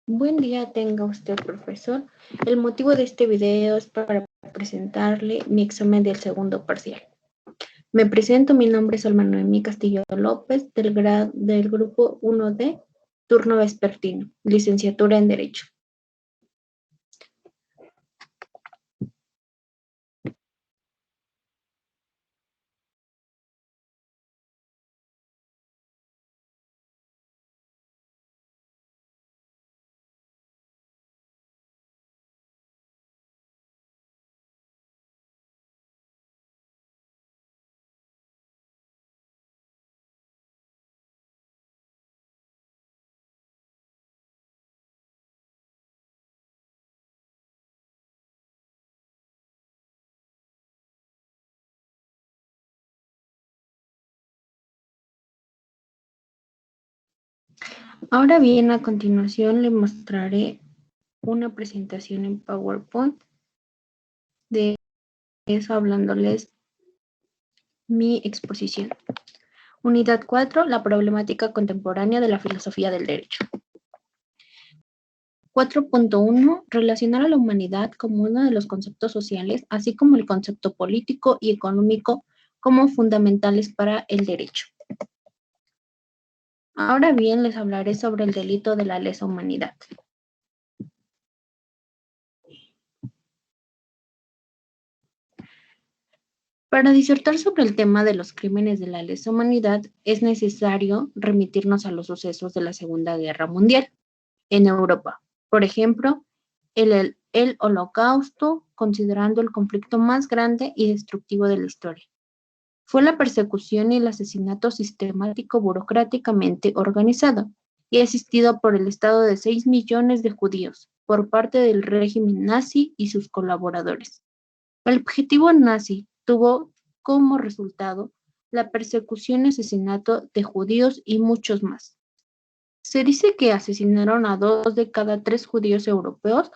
Buen día tenga usted, profesor. El motivo de este video es para presentarle mi examen del segundo parcial. Me presento, mi nombre es Alma Noemí Castillo López, del grupo 1D, turno vespertino, licenciatura en Derecho. Ahora bien, a continuación le mostraré una presentación en PowerPoint de eso hablándoles mi exposición. Unidad 4, la problemática contemporánea de la filosofía del derecho. 4.1. Relacionar a la humanidad como uno de los conceptos sociales, así como el concepto político y económico como fundamentales para el derecho. Ahora bien, les hablaré sobre el delito de la lesa humanidad. Para disertar sobre el tema de los crímenes de la lesa humanidad, es necesario remitirnos a los sucesos de la Segunda Guerra Mundial en Europa. Por ejemplo, el Holocausto, considerando el conflicto más grande y destructivo de la historia. Fue la persecución y el asesinato sistemático burocráticamente organizado y asistido por el Estado de 6 millones de judíos por parte del régimen nazi y sus colaboradores. El objetivo nazi tuvo como resultado la persecución y asesinato de judíos y muchos más. Se dice que asesinaron a 2 de cada 3 judíos europeos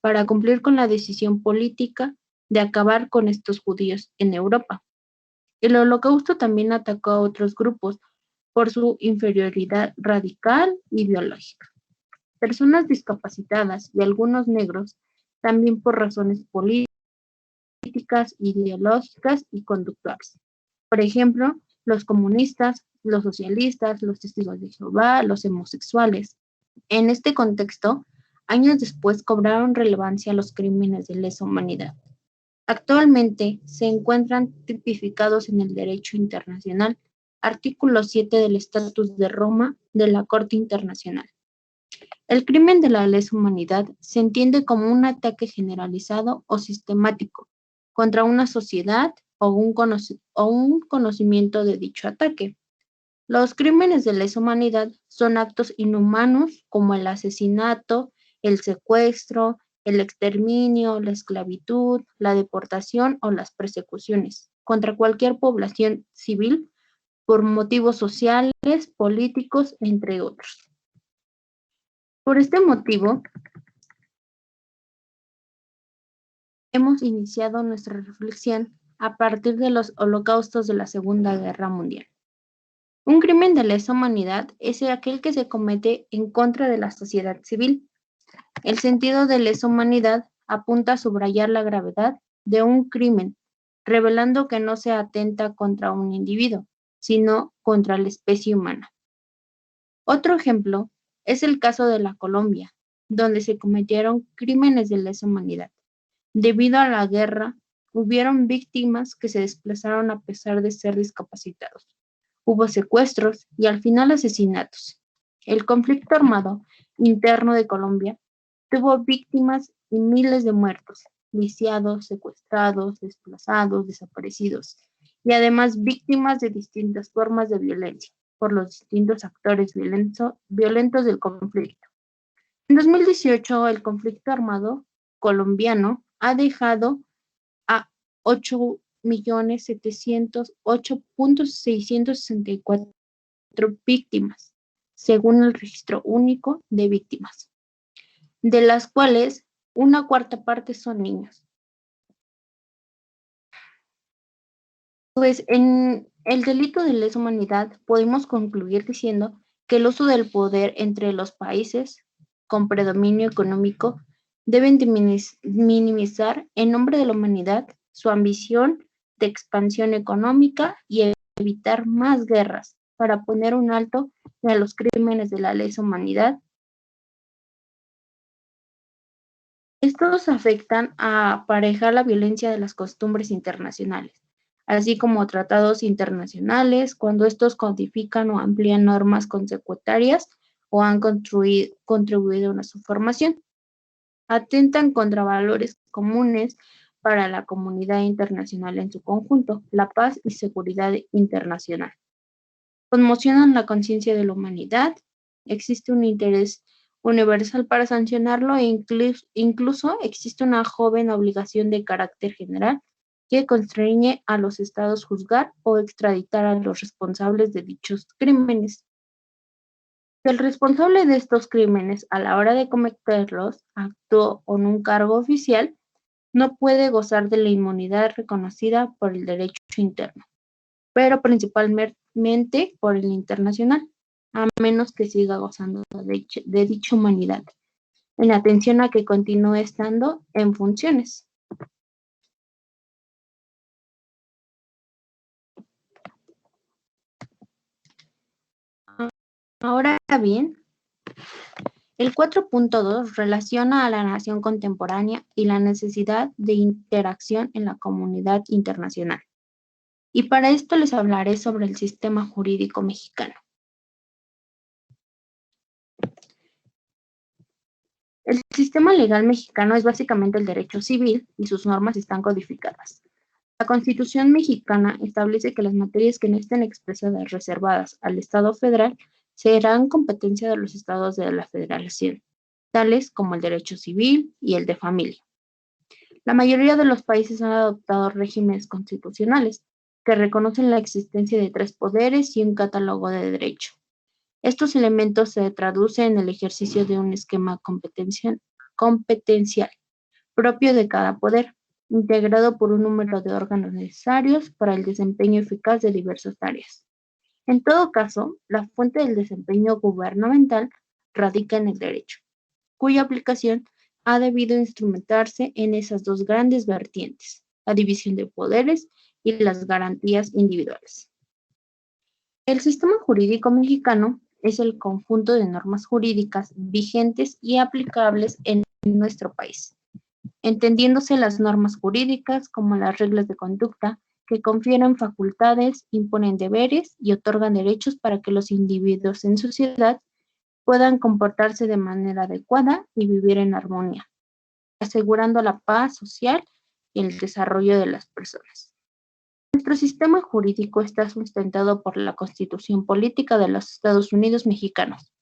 para cumplir con la decisión política de acabar con estos judíos en Europa. El Holocausto también atacó a otros grupos por su inferioridad radical y biológica. Personas discapacitadas y algunos negros también por razones políticas, ideológicas y conductuales. Por ejemplo, los comunistas, los socialistas, los testigos de Jehová, los homosexuales. En este contexto, años después cobraron relevancia los crímenes de lesa humanidad. Actualmente se encuentran tipificados en el derecho internacional, artículo 7 del Estatuto de Roma de la Corte Internacional. El crimen de la lesa humanidad se entiende como un ataque generalizado o sistemático contra una sociedad o un conocimiento de dicho ataque. Los crímenes de lesa humanidad son actos inhumanos como el asesinato, el secuestro, el exterminio, la esclavitud, la deportación o las persecuciones contra cualquier población civil por motivos sociales, políticos, entre otros. Por este motivo, hemos iniciado nuestra reflexión a partir de los holocaustos de la Segunda Guerra Mundial. Un crimen de lesa humanidad es aquel que se comete en contra de la sociedad civil. El sentido de lesa humanidad apunta a subrayar la gravedad de un crimen, revelando que no se atenta contra un individuo, sino contra la especie humana. Otro ejemplo es el caso de la Colombia, donde se cometieron crímenes de lesa humanidad. Debido a la guerra, hubieron víctimas que se desplazaron a pesar de ser discapacitados. Hubo secuestros y al final asesinatos. El conflicto armado interno de Colombia tuvo víctimas y miles de muertos, lisiados, secuestrados, desplazados, desaparecidos, y además víctimas de distintas formas de violencia por los distintos actores violentos del conflicto. En 2018, el conflicto armado colombiano ha dejado a 8.708.664 víctimas, según el Registro Único de Víctimas, de las cuales una cuarta parte son niños. Pues en el delito de lesa humanidad podemos concluir diciendo que el uso del poder entre los países con predominio económico deben de minimizar en nombre de la humanidad su ambición de expansión económica y evitar más guerras para poner un alto a los crímenes de la lesa humanidad. Estos afectan a aparejar la violencia de las costumbres internacionales, así como tratados internacionales, cuando estos codifican o amplían normas consecutarias o han contribuido a su formación. Atentan contra valores comunes para la comunidad internacional en su conjunto, la paz y seguridad internacional. Conmocionan la conciencia de la humanidad, existe un interés universal para sancionarlo e incluso existe una joven obligación de carácter general que constriñe a los estados juzgar o extraditar a los responsables de dichos crímenes. Si el responsable de estos crímenes a la hora de cometerlos actuó con un cargo oficial, no puede gozar de la inmunidad reconocida por el derecho interno, pero principalmente por el internacional, a menos que siga gozando de dicha humanidad, en atención a que continúe estando en funciones. Ahora bien, el 4.2 relaciona a la nación contemporánea y la necesidad de interacción en la comunidad internacional. Y para esto les hablaré sobre el sistema jurídico mexicano. El sistema legal mexicano es básicamente el derecho civil y sus normas están codificadas. La Constitución mexicana establece que las materias que no estén expresadas reservadas al Estado federal serán competencia de los estados de la federación, tales como el derecho civil y el de familia. La mayoría de los países han adoptado regímenes constitucionales que reconocen la existencia de 3 poderes y un catálogo de derecho. Estos elementos se traducen en el ejercicio de un esquema competencial propio de cada poder, integrado por un número de órganos necesarios para el desempeño eficaz de diversas tareas. En todo caso, la fuente del desempeño gubernamental radica en el derecho, cuya aplicación ha debido instrumentarse en esas dos grandes vertientes, la división de poderes y las garantías individuales. El sistema jurídico mexicano es el conjunto de normas jurídicas vigentes y aplicables en nuestro país, entendiéndose las normas jurídicas como las reglas de conducta que confieren facultades, imponen deberes y otorgan derechos para que los individuos en sociedad puedan comportarse de manera adecuada y vivir en armonía, asegurando la paz social y el desarrollo de las personas. Nuestro sistema jurídico está sustentado por la Constitución Política de los Estados Unidos Mexicanos,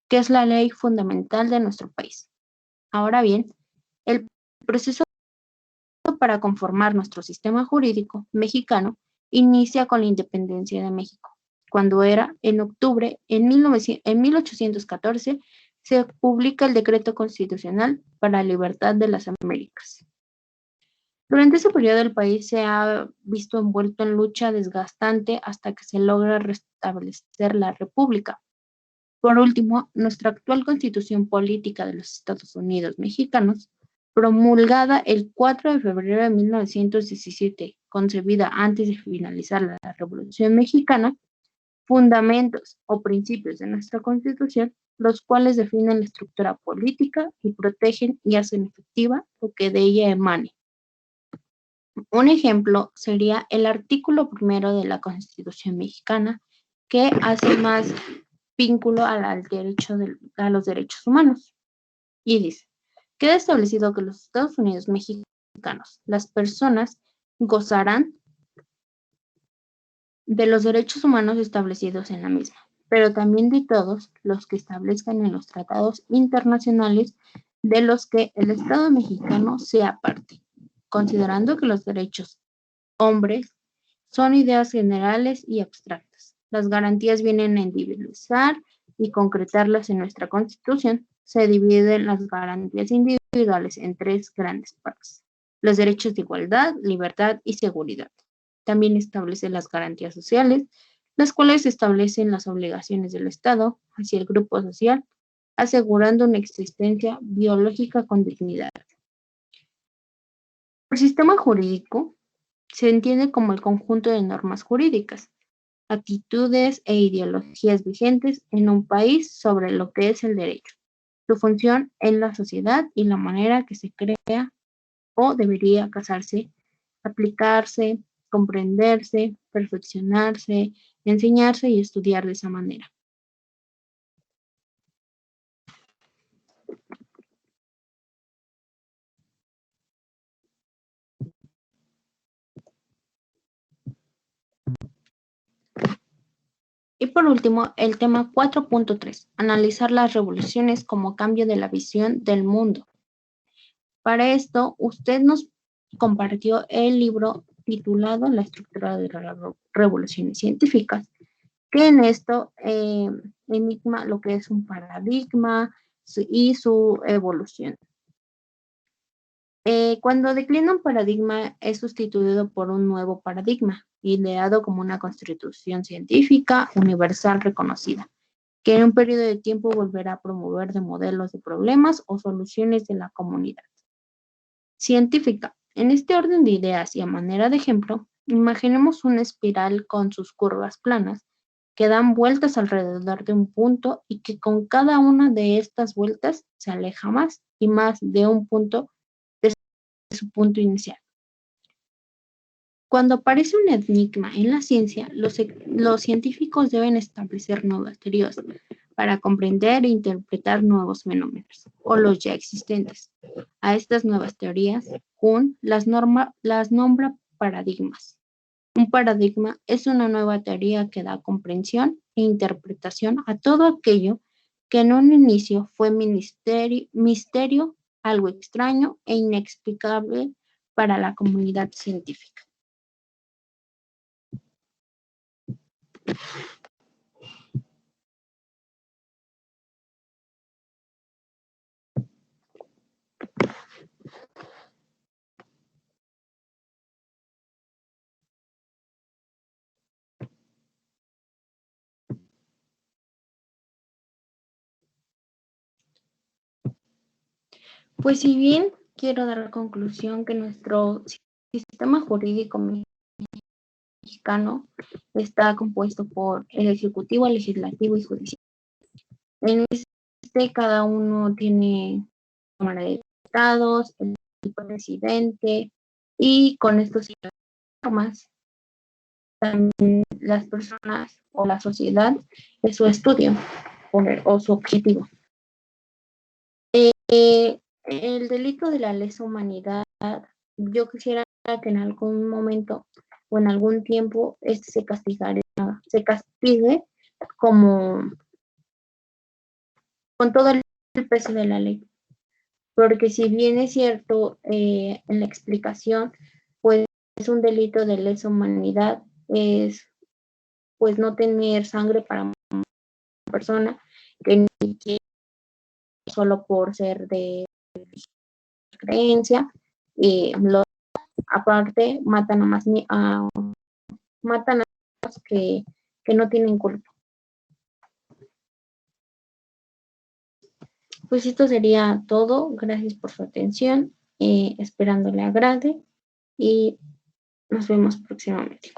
que es la ley fundamental de nuestro país. Ahora bien, el proceso para conformar nuestro sistema jurídico mexicano inicia con la independencia de México, cuando era en octubre en 1814 se publica el Decreto Constitucional para la Libertad de las Américas. Durante ese periodo el país se ha visto envuelto en lucha desgastante hasta que se logra restablecer la República. Por último, nuestra actual Constitución Política de los Estados Unidos Mexicanos, promulgada el 4 de febrero de 1917, concebida antes de finalizar la Revolución Mexicana, fundamentos o principios de nuestra Constitución, los cuales definen la estructura política y protegen y hacen efectiva lo que de ella emane. Un ejemplo sería el artículo 1 de la Constitución mexicana, que hace más vínculo a los derechos humanos. Y dice, queda establecido que los Estados Unidos mexicanos, las personas gozarán de los derechos humanos establecidos en la misma, pero también de todos los que establezcan en los tratados internacionales de los que el Estado mexicano sea parte, considerando que los derechos hombres son ideas generales y abstractas. Las garantías vienen a individualizar y concretarlas en nuestra Constitución. Se dividen las garantías individuales en 3 grandes partes: los derechos de igualdad, libertad y seguridad. También establece las garantías sociales, las cuales establecen las obligaciones del Estado hacia el grupo social asegurando una existencia biológica con dignidad. El sistema jurídico se entiende como el conjunto de normas jurídicas, actitudes e ideologías vigentes en un país sobre lo que es el derecho, su función en la sociedad y la manera que se crea o debería casarse, aplicarse, comprenderse, perfeccionarse, enseñarse y estudiar de esa manera. Y por último, el tema 4.3, analizar las revoluciones como cambio de la visión del mundo. Para esto, usted nos compartió el libro titulado La estructura de las revoluciones científicas, que en esto enigma lo que es un paradigma y su evolución. Cuando declina un paradigma es sustituido por un nuevo paradigma, ideado como una constitución científica universal reconocida, que en un periodo de tiempo volverá a promover de modelos de problemas o soluciones de la comunidad científica. En este orden de ideas y a manera de ejemplo, imaginemos una espiral con sus curvas planas que dan vueltas alrededor de un punto y que con cada una de estas vueltas se aleja más y más de un punto de su punto inicial. Cuando aparece un enigma en la ciencia, los científicos deben establecer nuevas teorías para comprender e interpretar nuevos fenómenos o los ya existentes. A estas nuevas teorías, Kuhn las nombra paradigmas. Un paradigma es una nueva teoría que da comprensión e interpretación a todo aquello que en un inicio fue misterio, algo extraño e inexplicable para la comunidad científica. Pues si bien quiero dar la conclusión que nuestro sistema jurídico mexicano está compuesto por el Ejecutivo, el Legislativo y Judicial. En este cada uno tiene Cámara de Diputados, el presidente, y con estos normas también las personas o la sociedad es su estudio o su objetivo. El delito de la lesa humanidad, yo quisiera que en algún momento o en algún tiempo se castigue como con todo el peso de la ley. Porque si bien es cierto en la explicación, pues es un delito de lesa humanidad, es pues no tener sangre para una persona que ni siquiera solo por ser de creencia, aparte matan a más matan a los que no tienen culpa. Pues esto sería todo. Gracias por su atención. Esperando le agrade y nos vemos próximamente.